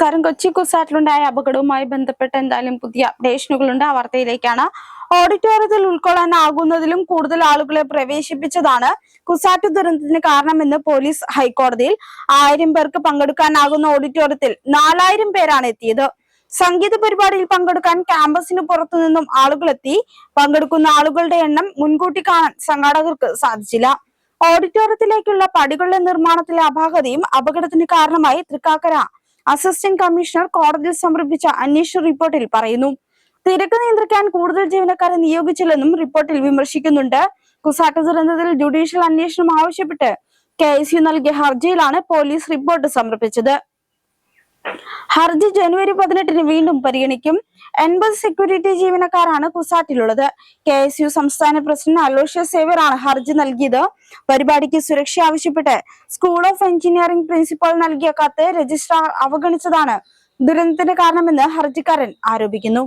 കാരണം കൊച്ചി കുസാറ്റിലുണ്ടായ അപകടവുമായി ബന്ധപ്പെട്ട് എന്തായാലും പുതിയ അപ്ഡേഷനുകളുണ്ട്. ആ വാർത്തയിലേക്കാണ്. ഓഡിറ്റോറിയത്തിൽ ഉൾക്കൊള്ളാനാകുന്നതിലും കൂടുതൽ ആളുകളെ പ്രവേശിപ്പിച്ചതാണ് കുസാറ്റ് ദുരന്തത്തിന് കാരണമെന്ന് പോലീസ് ഹൈക്കോടതിയിൽ. 1000 പേർക്ക് പങ്കെടുക്കാനാകുന്ന ഓഡിറ്റോറിയത്തിൽ 4000 പേരാണ് എത്തിയത്. സംഗീത പരിപാടിയിൽ പങ്കെടുക്കാൻ ക്യാമ്പസിന് പുറത്തു നിന്നും ആളുകൾ എത്തി. പങ്കെടുക്കുന്ന ആളുകളുടെ എണ്ണം മുൻകൂട്ടി കാണാൻ സംഘാടകർക്ക് സാധിച്ചില്ല. ഓഡിറ്റോറിയത്തിലേക്കുള്ള പടികളുടെ നിർമ്മാണത്തിലെ അപാകതയും അപകടത്തിന് കാരണമായി തൃക്കാക്കര അസിസ്റ്റന്റ് കമ്മീഷണർ കോടതിയിൽ സമർപ്പിച്ച അന്വേഷണ റിപ്പോർട്ടിൽ പറയുന്നു. തിരക്ക് നിയന്ത്രിക്കാൻ കൂടുതൽ ജീവനക്കാരെ നിയോഗിച്ചില്ലെന്നും റിപ്പോർട്ടിൽ വിമർശിക്കുന്നുണ്ട്. കുസാറ്റ് ദുരന്തത്തിൽ ജുഡീഷ്യൽ അന്വേഷണം ആവശ്യപ്പെട്ട് KSU നൽകിയ ഹർജിയിലാണ് പോലീസ് റിപ്പോർട്ട് സമർപ്പിച്ചത്. ഹർജി ജനുവരി 18 വീണ്ടും പരിഗണിക്കും. 80 സെക്യൂരിറ്റി ജീവനക്കാരാണ് കുസാറ്റിലുള്ളത്. KSU സംസ്ഥാന പ്രസിഡന്റ് അലോഷ്യസ് സേവ്യർ ആണ് ഹർജി നൽകിയത്. പരിപാടിക്ക് സുരക്ഷ ആവശ്യപ്പെട്ട് സ്കൂൾ ഓഫ് എഞ്ചിനീയറിംഗ് പ്രിൻസിപ്പൽ നൽകിയ കത്ത് രജിസ്ട്രാർ അവഗണിച്ചതാണ് ദുരന്തത്തിന് കാരണമെന്ന് ഹർജിക്കാരൻ ആരോപിക്കുന്നു.